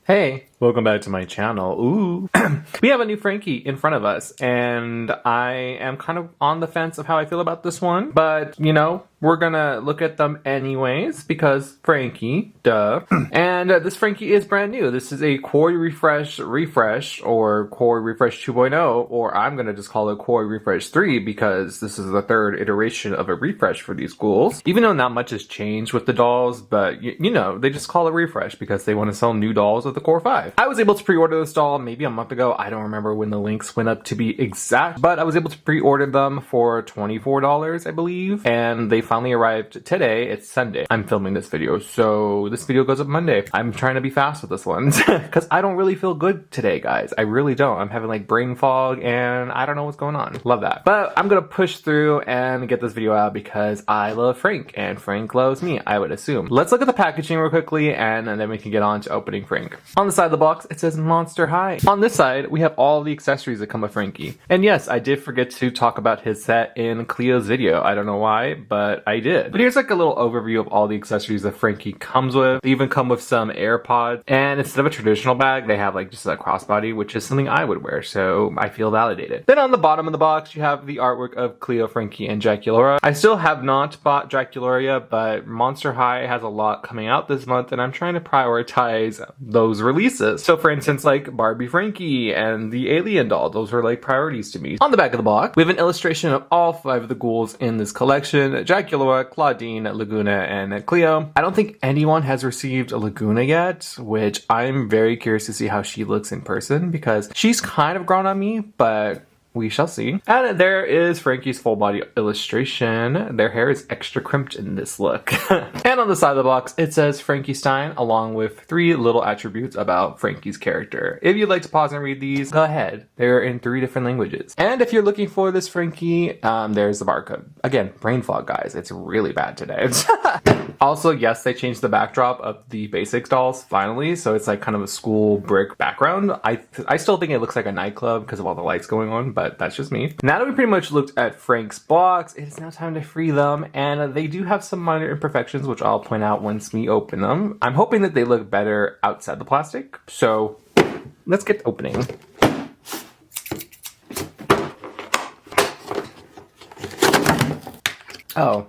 Hey, welcome back to my channel. Ooh. We have a new Frankie in front of us, and I am kind of on the fence of how I feel about this one, but, you know, we're gonna look at them anyways, because Frankie, duh. And this Frankie is brand new. This is a Quarry Refresh, or Quarry Refresh 2.0, or I'm gonna just call it Quarry Refresh 3, because this is the third iteration of a refresh for these ghouls. Even though not much has changed with the dolls, but, you know, they just call it refresh because they want to sell new dolls with the Core 5. I was able to pre-order this doll maybe a month ago. I don't remember when the links went up to be exact, but I was able to pre-order them for $24, I believe, and they finally arrived today. It's Sunday. I'm filming this video, so this video goes up Monday. I'm trying to be fast with this one because I don't really feel good today, guys. I really don't. I'm having like brain fog and I don't know what's going on. Love that. But I'm gonna push through and get this video out because I love Frank and Frank loves me, I would assume. Let's look at the packaging real quickly and then we can get on to opening Frank. On the side of the box, it says Monster High. On this side, we have all the accessories that come with Frankie. And yes, I did forget to talk about his set in Cleo's video. I don't know why, but I did. But here's like a little overview of all the accessories that Frankie comes with. They even come with some AirPods. And instead of a traditional bag, they have like just a crossbody, which is something I would wear, so I feel validated. Then on the bottom of the box, you have the artwork of Cleo, Frankie, and Draculaura. I still have not bought Draculaura, but Monster High has a lot coming out this month, and I'm trying to prioritize those releases. So for instance, like Barbie Frankie and the Alien doll, those were like priorities to me. On the back of the box, we have an illustration of all 5 of the ghouls in this collection: Draculaura, Claudine, Laguna, and Cleo. I don't think anyone has received a Laguna yet, which I'm very curious to see how she looks in person because she's kind of grown on me, but we shall see. And there is Frankie's full body illustration. Their hair is extra crimped in this look. And on the side of the box, it says Frankie Stein, along with 3 little attributes about Frankie's character. If you'd like to pause and read these, go ahead. They're in 3 different languages. And if you're looking for this Frankie, there's the barcode. Again, brain fog, guys. It's really bad today. Also, yes, they changed the backdrop of the basics dolls, finally, so it's like kind of a school brick background. I still think it looks like a nightclub because of all the lights going on, but that's just me. Now that we pretty much looked at Frank's box, it is now time to free them, and they do have some minor imperfections, which I'll point out once we open them. I'm hoping that they look better outside the plastic, so let's get to opening. Oh.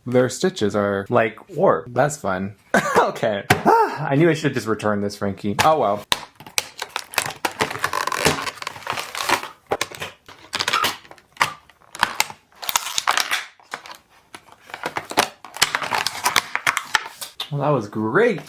Their stitches are like warped. That's fun. Okay. I knew I should just return this, Frankie. Oh well. Well, that was great.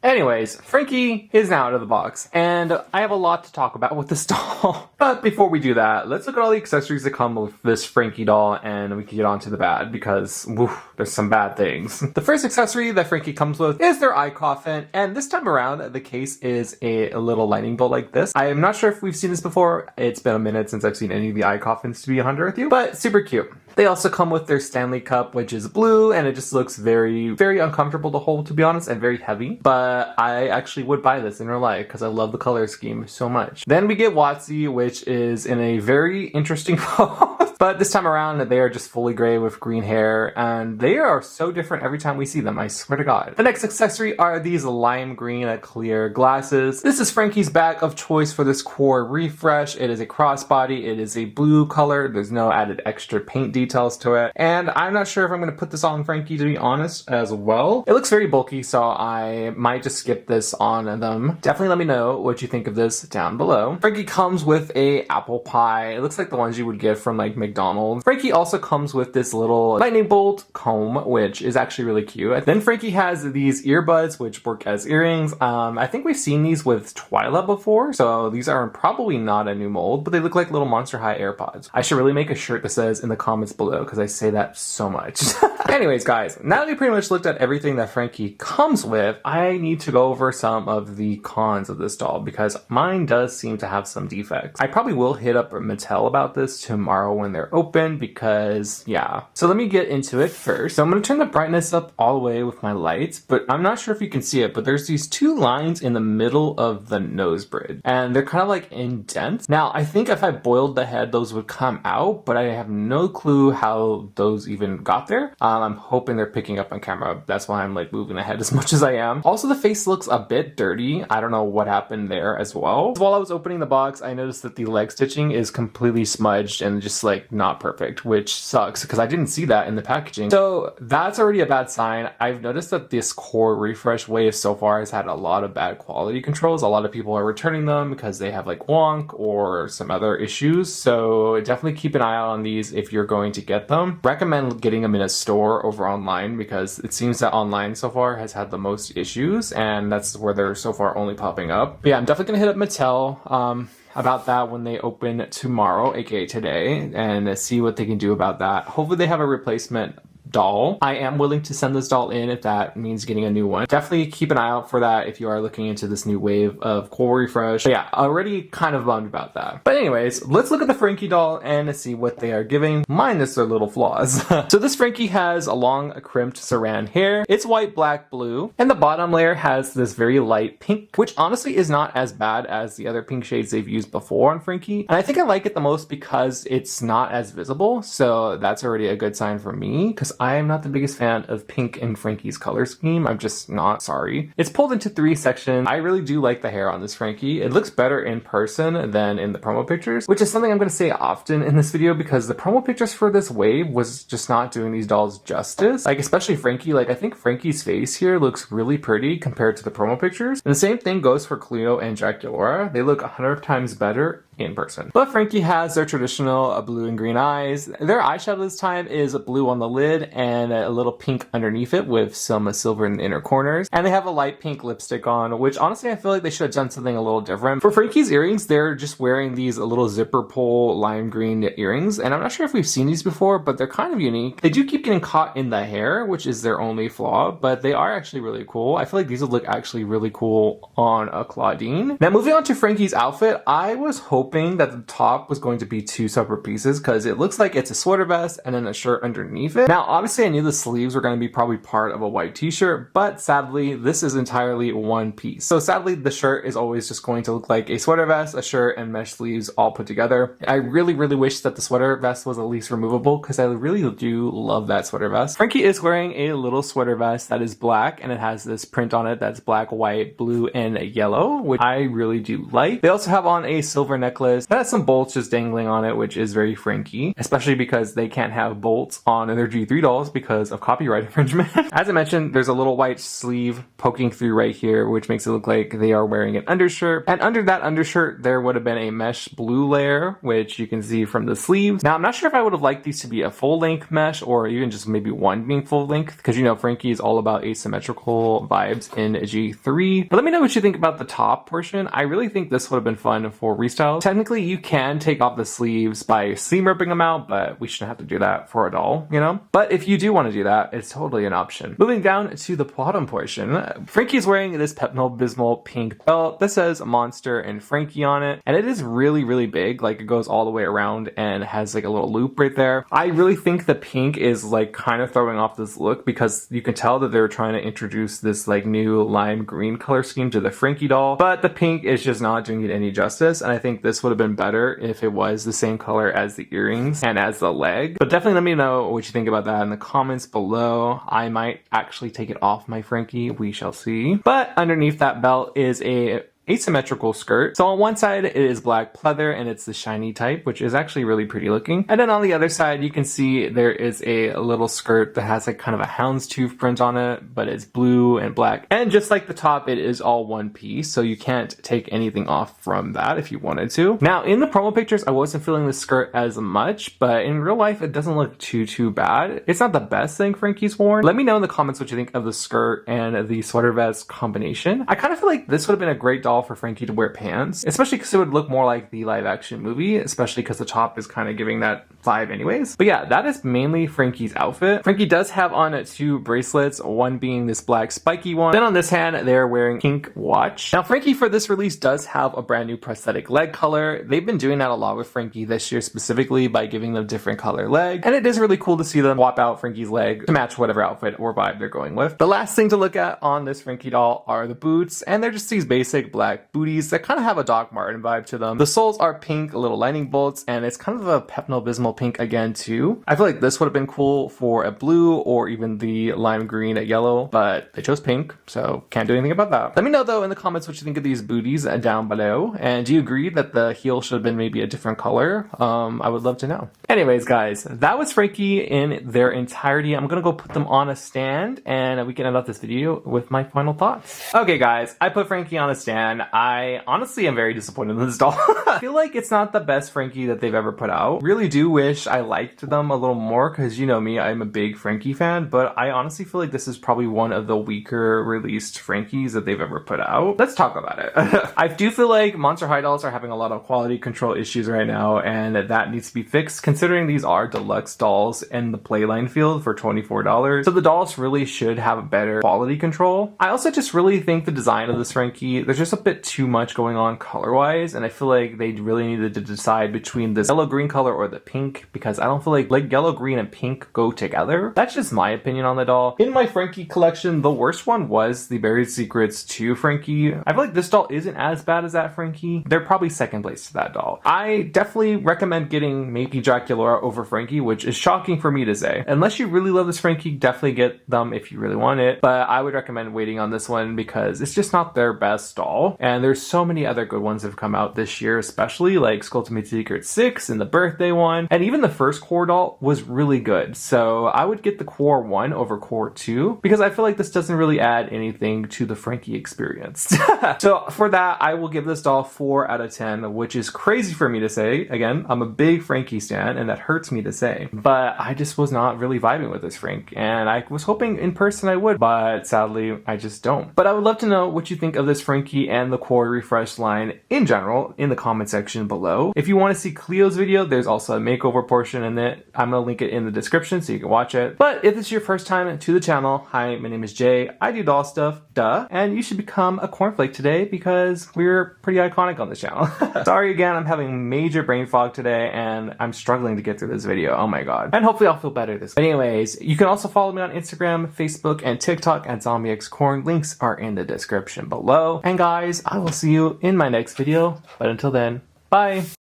Anyways, Frankie is now out of the box, and I have a lot to talk about with this doll. But before we do that, let's look at all the accessories that come with this Frankie doll, and we can get on to the bad, because there's some bad things. The first accessory that Frankie comes with is their eye coffin, and this time around, the case is a little lightning bolt like this. I am not sure if we've seen this before. It's been a minute since I've seen any of the eye coffins, to be 100 with you, but super cute. They also come with their Stanley Cup, which is blue, and it just looks very, very uncomfortable to hold, to be honest, and very heavy. But I actually would buy this in real life because I love the color scheme so much. Then we get Watsy, which is in a very interesting pose. But this time around, they are just fully gray with green hair, and they are so different every time we see them, I swear to God. The next accessory are these lime green clear glasses. This is Frankie's bag of choice for this core refresh. It is a crossbody. It is a blue color. There's no added extra paint details to it. And I'm not sure if I'm going to put this on Frankie, to be honest, as well. It looks very bulky, so I might just skip this on them. Definitely let me know what you think of this down below. Frankie comes with a apple pie. It looks like the ones you would get from like McDonald's. Frankie also comes with this little lightning bolt comb, which is actually really cute. Then Frankie has these earbuds, which work as earrings. I think we've seen these with Twyla before, so these are probably not a new mold, but they look like little Monster High AirPods. I should really make a shirt that says in the comments below, because I say that so much. Anyways, guys, now that we pretty much looked at everything that Frankie comes with, I need to go over some of the cons of this doll, because mine does seem to have some defects. I probably will hit up Mattel about this tomorrow when they're open because, yeah. So let me get into it first. So I'm going to turn the brightness up all the way with my lights, but I'm not sure if you can see it, but there's these two lines in the middle of the nose bridge, and they're kind of like indents. Now, I think if I boiled the head, those would come out, but I have no clue how those even got there. I'm hoping they're picking up on camera. That's why I'm like moving the head as much as I am. Also, the face looks a bit dirty. I don't know what happened there as well. While I was opening the box, I noticed that the leg stitching is completely smudged and just like not perfect, which sucks because I didn't see that in the packaging. So that's already a bad sign. I've noticed that this core refresh wave so far has had a lot of bad quality controls. A lot of people are returning them because they have like wonk or some other issues. So definitely keep an eye out on these if you're going to get them. Recommend getting them in a store over online because it seems that online so far has had the most issues, and that's where they're so far only popping up. But yeah, I'm definitely gonna hit up Mattel about that when they open tomorrow, aka today, and see what they can do about that. Hopefully they have a replacement doll. I am willing to send this doll in if that means getting a new one. Definitely keep an eye out for that if you are looking into this new wave of core refresh. But yeah, already kind of bummed about that. But anyways, let's look at the Frankie doll and see what they are giving, minus their little flaws. So this Frankie has a long crimped saran hair. It's white, black, blue, and the bottom layer has this very light pink, which honestly is not as bad as the other pink shades they've used before on Frankie. And I think I like it the most because it's not as visible, so that's already a good sign for me, because I am not the biggest fan of pink in Frankie's color scheme. I'm just not, sorry. It's pulled into 3 sections. I really do like the hair on this Frankie. It looks better in person than in the promo pictures, which is something I'm going to say often in this video because the promo pictures for this wave was just not doing these dolls justice. Like, especially Frankie, like I think Frankie's face here looks really pretty compared to the promo pictures. And the same thing goes for Cleo and Draculaura. They look 100 times better in person. But Frankie has their traditional blue and green eyes. Their eyeshadow this time is blue on the lid and a little pink underneath it with some silver in the inner corners. And they have a light pink lipstick on, which honestly I feel like they should have done something a little different. For Frankie's earrings, they're just wearing these little zipper pull lime green earrings. And I'm not sure if we've seen these before, but they're kind of unique. They do keep getting caught in the hair, which is their only flaw, but they are actually really cool. I feel like these would look actually really cool on a Claudine. Now moving on to Frankie's outfit, I was hoping that the top was going to be 2 separate pieces because it looks like it's a sweater vest and then a shirt underneath it. Now, obviously I knew the sleeves were going to be probably part of a white t-shirt, but sadly this is entirely one piece. So sadly the shirt is always just going to look like a sweater vest, a shirt, and mesh sleeves all put together. I really wish that the sweater vest was at least removable because I really do love that sweater vest. Frankie is wearing a little sweater vest that is black and it has this print on it that's black, white, blue, and yellow, which I really do like. They also have on a silver necklace that has some bolts just dangling on it, which is very Frankie, especially because they can't have bolts on their G3 dolls because of copyright infringement. As I mentioned, there's a little white sleeve poking through right here, which makes it look like they are wearing an undershirt. And under that undershirt, there would have been a mesh blue layer, which you can see from the sleeves. Now, I'm not sure if I would have liked these to be a full-length mesh or even just maybe one being full-length, because you know Frankie is all about asymmetrical vibes in G3. But let me know what you think about the top portion. I really think this would have been fun for restyles. Technically, you can take off the sleeves by seam ripping them out, but we shouldn't have to do that for a doll, you know? But if you do want to do that, it's totally an option. Moving down to the bottom portion, Frankie is wearing this Pepto-Bismol pink belt that says Monster and Frankie on it, and it is really big. Like, it goes all the way around and has like a little loop right there. I really think the pink is like kind of throwing off this look because you can tell that they're trying to introduce this like new lime green color scheme to the Frankie doll, but the pink is just not doing it any justice, and I think this would have been better if it was the same color as the earrings and as the leg. But definitely let me know what you think about that in the comments below. I might actually take it off my Frankie, we shall see. But underneath that belt is a asymmetrical skirt. So on one side it is black pleather and it's the shiny type, which is actually really pretty looking. And then on the other side you can see there is a little skirt that has like kind of a houndstooth print on it, but it's blue and black. And just like the top, it is all one piece, so you can't take anything off from that if you wanted to. Now in the promo pictures I wasn't feeling the skirt as much, but in real life it doesn't look too bad. It's not the best thing Frankie's worn. Let me know in the comments what you think of the skirt and the sweater vest combination. I kind of feel like this would have been a great doll doll for Frankie to wear pants, especially because it would look more like the live action movie, especially because the top is kind of giving that vibe anyways. But yeah, that is mainly Frankie's outfit. Frankie does have on 2 bracelets, one being this black spiky one. Then on this hand, they're wearing pink watch. Now Frankie for this release does have a brand new prosthetic leg color. They've been doing that a lot with Frankie this year specifically by giving them different color leg. And it is really cool to see them swap out Frankie's leg to match whatever outfit or vibe they're going with. The last thing to look at on this Frankie doll are the boots, and they're just these basic black booties that kind of have a Doc Marten vibe to them. The soles are pink, little lightning bolts, and it's kind of a Pepto-Bismol pink again too. I feel like this would have been cool for a blue or even the lime green at yellow, but they chose pink, so can't do anything about that. Let me know though in the comments what you think of these booties down below, and do you agree that the heel should have been maybe a different color? I would love to know. Anyways guys, that was Frankie in their entirety. I'm gonna go put them on a stand and we can end off this video with my final thoughts. Okay guys, I put Frankie on a stand. I honestly am very disappointed in this doll. I feel like it's not the best Frankie that they've ever put out. Really do wish I liked them a little more because you know me, I'm a big Frankie fan, but I honestly feel like this is probably one of the weaker released Frankies that they've ever put out. Let's talk about it. I do feel like Monster High dolls are having a lot of quality control issues right now, and that needs to be fixed considering these are deluxe dolls in the playline field for $24. So the dolls really should have better quality control. I also just really think the design of this Frankie, there's just a bit too much going on color-wise, and I feel like they really needed to decide between this yellow-green color or the pink, because I don't feel like yellow, green, and pink go together. That's just my opinion on the doll. In my Frankie collection, the worst one was the Buried Secrets 2 Frankie. I feel like this doll isn't as bad as that Frankie. They're probably second place to that doll. I definitely recommend getting maybe Draculaura over Frankie, which is shocking for me to say. Unless you really love this Frankie, definitely get them if you really want it, but I would recommend waiting on this one because it's just not their best doll, and there's so many other good ones that have come out this year, especially like Skulltimate Secret 6 and the birthday one, and even the first core doll was really good. So I would get the core 1 over core 2 because I feel like this doesn't really add anything to the Frankie experience. So for that, I will give this doll 4 out of 10, which is crazy for me to say. Again, I'm a big Frankie stan and that hurts me to say, but I just was not really vibing with this Frank, and I was hoping in person I would, but sadly I just don't. But I would love to know what you think of this Frankie and the core refresh line in general in the comment section below. If you want to see Cleo's video, there's also a makeover portion in it. I'm gonna link it in the description so you can watch it. But if this is your first time to the channel, hi, my name is Jay. I do doll stuff, duh, and you should become a cornflake today because we're pretty iconic on this channel. Sorry again, I'm having major brain fog today and I'm struggling to get through this video. Oh my god. And hopefully I'll feel better this. Anyways, you can also follow me on Instagram, Facebook, and TikTok at ZombieXCorn. Links are in the description below. And guys, I will see you in my next video. But until then, bye!